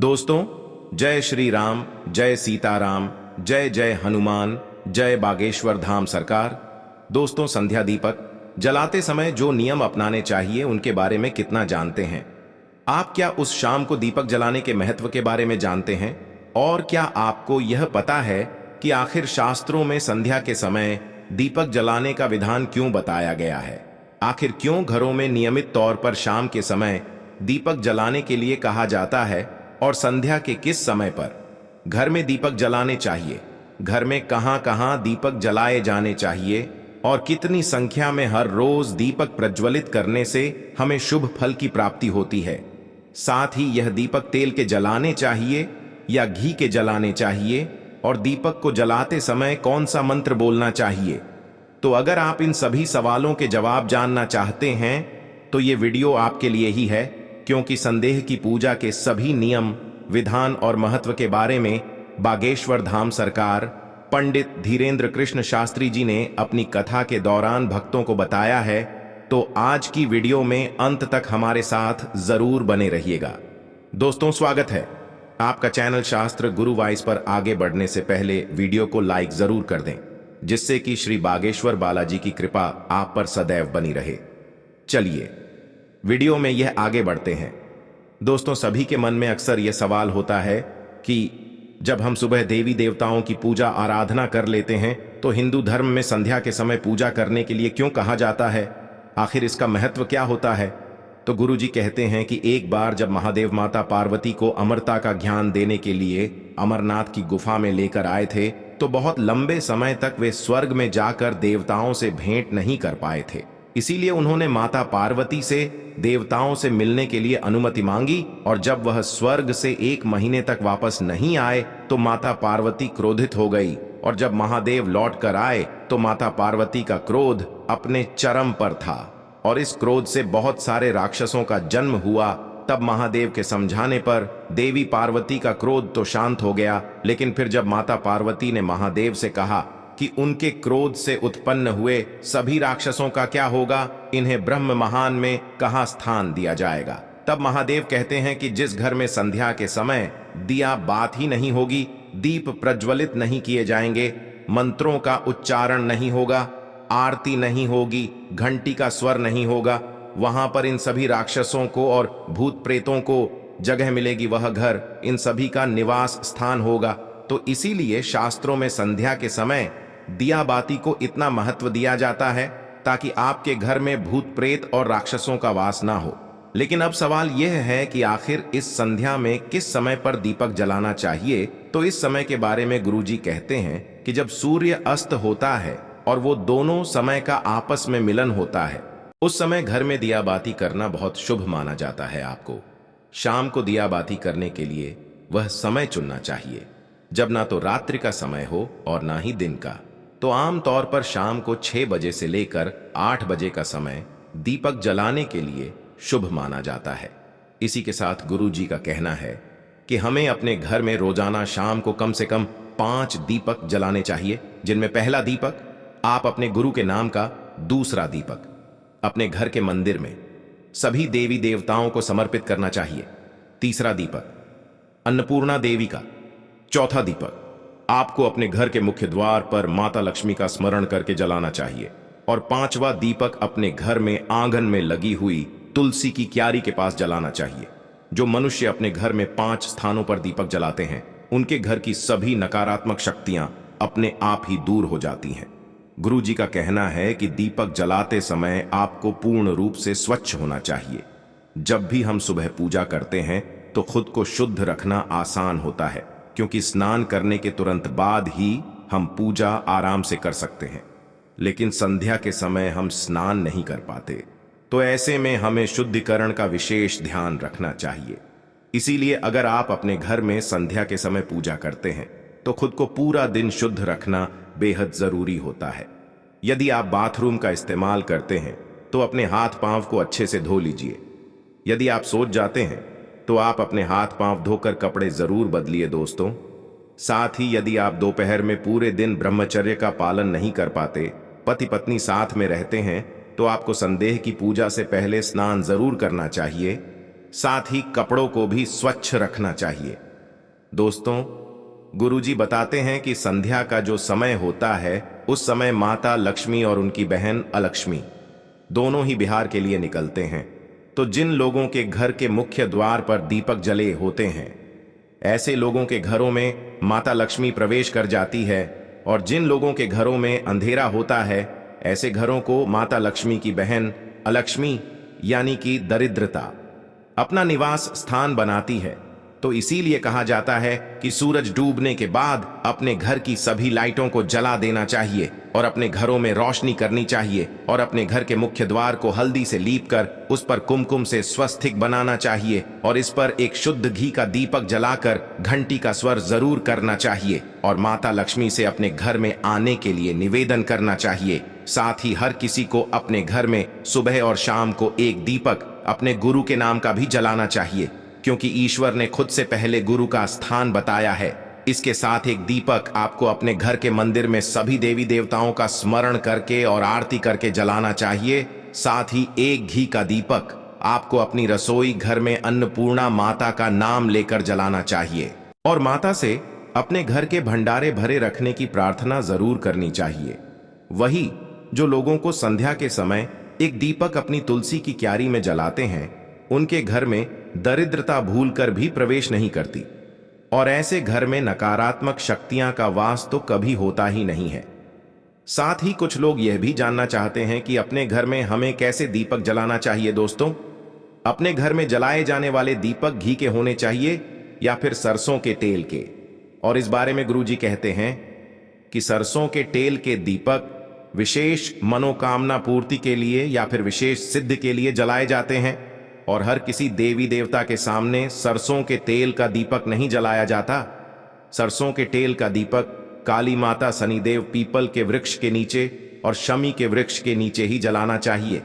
दोस्तों, जय श्री राम, जय सीताराम, जय जय हनुमान, जय बागेश्वर धाम सरकार। दोस्तों, संध्या दीपक जलाते समय जो नियम अपनाने चाहिए उनके बारे में कितना जानते हैं आप? क्या उस शाम को दीपक जलाने के महत्व के बारे में जानते हैं? और क्या आपको यह पता है कि आखिर शास्त्रों में संध्या के समय दीपक जलाने का विधान क्यों बताया गया है? आखिर क्यों घरों में नियमित तौर पर शाम के समय दीपक जलाने के लिए कहा जाता है और संध्या के किस समय पर घर में दीपक जलाने चाहिए? घर में कहां कहां दीपक जलाए जाने चाहिए और कितनी संख्या में हर रोज दीपक प्रज्वलित करने से हमें शुभ फल की प्राप्ति होती है? साथ ही यह दीपक तेल के जलाने चाहिए या घी के जलाने चाहिए और दीपक को जलाते समय कौन सा मंत्र बोलना चाहिए? तो अगर आप इन सभी सवालों के जवाब जानना चाहते हैं तो ये वीडियो आपके लिए ही है, क्योंकि संदेह की पूजा के सभी नियम, विधान और महत्व के बारे में बागेश्वर धाम सरकार पंडित धीरेन्द्र कृष्ण शास्त्री जी ने अपनी कथा के दौरान भक्तों को बताया है। तो आज की वीडियो में अंत तक हमारे साथ जरूर बने रहिएगा। दोस्तों, स्वागत है आपका चैनल शास्त्र गुरु वाइस पर। आगे बढ़ने से पहले वीडियो को लाइक जरूर कर दें, जिससे कि श्री बागेश्वर बालाजी की कृपा आप पर सदैव बनी रहे। चलिए वीडियो में यह आगे बढ़ते हैं। दोस्तों, सभी के मन में अक्सर यह सवाल होता है कि जब हम सुबह देवी देवताओं की पूजा आराधना कर लेते हैं तो हिंदू धर्म में संध्या के समय पूजा करने के लिए क्यों कहा जाता है? आखिर इसका महत्व क्या होता है? तो गुरु जी कहते हैं कि एक बार जब महादेव माता पार्वती को अमरता का ज्ञान देने के लिए अमरनाथ की गुफा में लेकर आए थे, तो बहुत लंबे समय तक वे स्वर्ग में जाकर देवताओं से भेंट नहीं कर पाए थे। इसीलिए उन्होंने माता पार्वती से देवताओं से मिलने के लिए अनुमति मांगी, और जब वह स्वर्ग से 1 महीने तक वापस नहीं आए तो माता पार्वती क्रोधित हो गई, और जब महादेव लौट कर आए तो माता पार्वती का क्रोध अपने चरम पर था और इस क्रोध से बहुत सारे राक्षसों का जन्म हुआ। तब महादेव के समझाने पर देवी पार्वती का क्रोध तो शांत हो गया, लेकिन फिर जब माता पार्वती ने महादेव से कहा कि उनके क्रोध से उत्पन्न हुए सभी राक्षसों का क्या होगा, इन्हें ब्रह्म महान में कहां स्थान दिया जाएगा, तब महादेव कहते हैं कि जिस घर में संध्या के समय दिया बात ही नहीं होगी, दीप प्रज्वलित नहीं किए जाएंगे, मंत्रों का उच्चारण नहीं होगा, आरती नहीं होगी, घंटी का स्वर नहीं होगा, वहां पर इन सभी राक्षसों को और भूत प्रेतों को जगह मिलेगी। वह घर इन सभी का निवास स्थान होगा। तो इसीलिए शास्त्रों में संध्या के समय दिया बाती को इतना महत्व दिया जाता है ताकि आपके घर में भूत प्रेत और राक्षसों का वास ना हो। लेकिन अब सवाल यह है कि आखिर इस संध्या में किस समय पर दीपक जलाना चाहिए? तो इस समय के बारे में गुरुजी कहते हैं कि जब सूर्य अस्त होता है और वो दोनों समय का आपस में मिलन होता है, उस समय घर में दिया बाती करना बहुत शुभ माना जाता है। आपको शाम को दिया बाती करने के लिए वह समय चुनना चाहिए जब ना तो रात्रि का समय हो और ना ही दिन का। तो आमतौर पर शाम को 6 बजे से लेकर 8 बजे का समय दीपक जलाने के लिए शुभ माना जाता है। इसी के साथ गुरु जी का कहना है कि हमें अपने घर में रोजाना शाम को कम से कम 5 दीपक जलाने चाहिए, जिनमें पहला दीपक आप अपने गुरु के नाम का, दूसरा दीपक अपने घर के मंदिर में सभी देवी देवताओं को समर्पित करना चाहिए, तीसरा दीपक अन्नपूर्णा देवी का, चौथा दीपक आपको अपने घर के मुख्य द्वार पर माता लक्ष्मी का स्मरण करके जलाना चाहिए, और 5वां दीपक अपने घर में आंगन में लगी हुई तुलसी की क्यारी के पास जलाना चाहिए। जो मनुष्य अपने घर में 5 स्थानों पर दीपक जलाते हैं, उनके घर की सभी नकारात्मक शक्तियां अपने आप ही दूर हो जाती हैं। गुरु जी का कहना है कि दीपक जलाते समय आपको पूर्ण रूप से स्वच्छ होना चाहिए। जब भी हम सुबह पूजा करते हैं तो खुद को शुद्ध रखना आसान होता है, क्योंकि स्नान करने के तुरंत बाद ही हम पूजा आराम से कर सकते हैं। लेकिन संध्या के समय हम स्नान नहीं कर पाते, तो ऐसे में हमें शुद्धिकरण का विशेष ध्यान रखना चाहिए। इसीलिए अगर आप अपने घर में संध्या के समय पूजा करते हैं तो खुद को पूरा दिन शुद्ध रखना बेहद जरूरी होता है। यदि आप बाथरूम का इस्तेमाल करते हैं तो अपने हाथ पांव को अच्छे से धो लीजिए। यदि आप सोच जाते हैं तो आप अपने हाथ पांव धोकर कपड़े जरूर बदलिए दोस्तों। साथ ही यदि आप दोपहर में पूरे दिन ब्रह्मचर्य का पालन नहीं कर पाते, पति पत्नी साथ में रहते हैं, तो आपको संदेह की पूजा से पहले स्नान जरूर करना चाहिए। साथ ही कपड़ों को भी स्वच्छ रखना चाहिए। दोस्तों, गुरुजी बताते हैं कि संध्या का जो समय होता है उस समय माता लक्ष्मी और उनकी बहन अलक्ष्मी दोनों ही बिहार के लिए निकलते हैं। तो जिन लोगों के घर के मुख्य द्वार पर दीपक जले होते हैं, ऐसे लोगों के घरों में माता लक्ष्मी प्रवेश कर जाती है, और जिन लोगों के घरों में अंधेरा होता है ऐसे घरों को माता लक्ष्मी की बहन अलक्ष्मी यानी कि दरिद्रता अपना निवास स्थान बनाती है। तो इसीलिए कहा जाता है कि सूरज डूबने के बाद अपने घर की सभी लाइटों को जला देना चाहिए और अपने घरों में रोशनी करनी चाहिए और अपने घर के मुख्य द्वार को हल्दी से लीपकर उस पर कुमकुम से स्वस्तिक बनाना चाहिए और इस पर एक शुद्ध घी का दीपक जलाकर घंटी का स्वर जरूर करना चाहिए और माता लक्ष्मी से अपने घर में आने के लिए निवेदन करना चाहिए। साथ ही हर किसी को अपने घर में सुबह और शाम को एक दीपक अपने गुरु के नाम का भी जलाना चाहिए, क्योंकि ईश्वर ने खुद से पहले गुरु का स्थान बताया है। इसके साथ एक दीपक आपको अपने घर के मंदिर में सभी देवी देवताओं का स्मरण करके और आरती करके जलाना चाहिए। साथ ही एक घी का दीपक आपको अपनी रसोई घर में अन्नपूर्णा माता का नाम लेकर जलाना चाहिए और माता से अपने घर के भंडारे भरे रखने की प्रार्थना जरूर करनी चाहिए। वही जो लोगों को संध्या के समय एक दीपक अपनी तुलसी की क्यारी में जलाते हैं, उनके घर में दरिद्रता भूलकर भी प्रवेश नहीं करती और ऐसे घर में नकारात्मक शक्तियां का वास तो कभी होता ही नहीं है। साथ ही कुछ लोग यह भी जानना चाहते हैं कि अपने घर में हमें कैसे दीपक जलाना चाहिए। दोस्तों, अपने घर में जलाए जाने वाले दीपक घी के होने चाहिए या फिर सरसों के तेल के, और इस बारे में गुरुजी कहते हैं कि सरसों के तेल के दीपक विशेष मनोकामना पूर्ति के लिए या फिर विशेष सिद्ध के लिए जलाए जाते हैं और हर किसी देवी देवता के सामने सरसों के तेल का दीपक नहीं जलाया जाता। सरसों के तेल का दीपक काली माता शनिदेव पीपल के वृक्ष के नीचे और शमी के वृक्ष के नीचे ही जलाना चाहिए।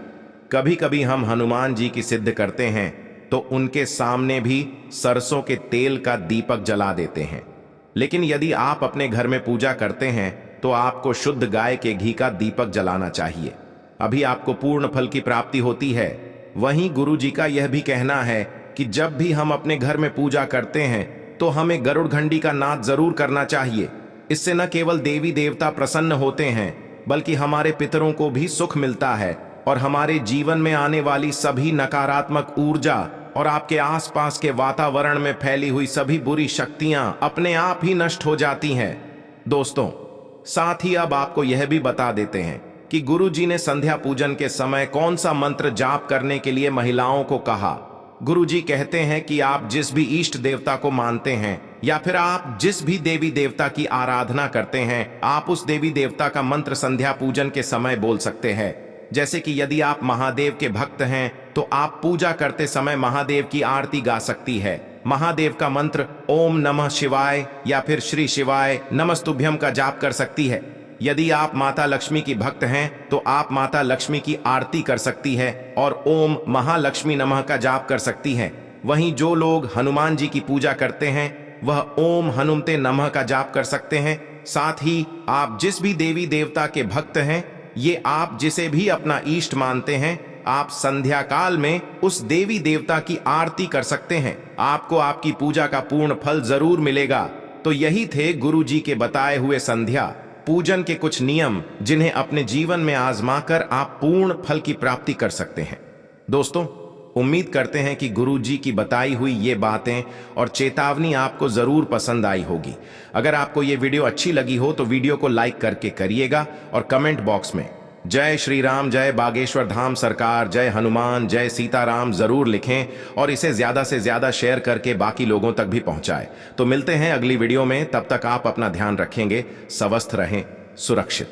कभी कभी हम हनुमान जी की सिद्ध करते हैं तो उनके सामने भी सरसों के तेल का दीपक जला देते हैं। लेकिन यदि आप अपने घर में पूजा करते हैं तो आपको शुद्ध गाय के घी का दीपक जलाना चाहिए, अभी आपको पूर्ण फल की प्राप्ति होती है। वहीं गुरु जी का यह भी कहना है कि जब भी हम अपने घर में पूजा करते हैं तो हमें गरुड़ घंटी का नाद जरूर करना चाहिए। इससे न केवल देवी देवता प्रसन्न होते हैं बल्कि हमारे पितरों को भी सुख मिलता है और हमारे जीवन में आने वाली सभी नकारात्मक ऊर्जा और आपके आसपास के वातावरण में फैली हुई सभी बुरी शक्तियां अपने आप ही नष्ट हो जाती हैं। दोस्तों, साथ ही अब आपको यह भी बता देते हैं कि गुरु जी ने संध्या पूजन के समय कौन सा मंत्र जाप करने के लिए महिलाओं को कहा। गुरु जी कहते हैं कि आप जिस भी इष्ट देवता को मानते हैं या फिर आप जिस भी देवी देवता की आराधना करते हैं, आप उस देवी देवता का मंत्र संध्या पूजन के समय बोल सकते हैं। जैसे कि यदि आप महादेव के भक्त हैं तो आप पूजा करते समय महादेव की आरती गा सकती है। महादेव का मंत्र ओम नमः शिवाय या फिर श्री शिवाय नमस्तुभ्यम का जाप कर सकती है। यदि आप माता लक्ष्मी की भक्त हैं तो आप माता लक्ष्मी की आरती कर सकती है और ओम महालक्ष्मी नमः का जाप कर सकती है। वहीं जो लोग हनुमान जी की पूजा करते हैं वह ओम हनुमते नमः का जाप कर सकते हैं। साथ ही आप जिस भी देवी देवता के भक्त हैं, ये आप जिसे भी अपना इष्ट मानते हैं, आप संध्या काल में उस देवी देवता की आरती कर सकते हैं। आपको आपकी पूजा का पूर्ण फल जरूर मिलेगा। तो यही थे गुरु जी के बताए हुए संध्या पूजन के कुछ नियम, जिन्हें अपने जीवन में आजमाकर आप पूर्ण फल की प्राप्ति कर सकते हैं। दोस्तों, उम्मीद करते हैं कि गुरु जी की बताई हुई ये बातें और चेतावनी आपको जरूर पसंद आई होगी। अगर आपको ये वीडियो अच्छी लगी हो तो वीडियो को लाइक करके करिएगा और कमेंट बॉक्स में जय श्री राम, जय बागेश्वर धाम सरकार, जय हनुमान, जय सीताराम जरूर लिखें और इसे ज्यादा से ज्यादा शेयर करके बाकी लोगों तक भी पहुंचाएं। तो मिलते हैं अगली वीडियो में, तब तक आप अपना ध्यान रखेंगे, स्वस्थ रहें, सुरक्षित।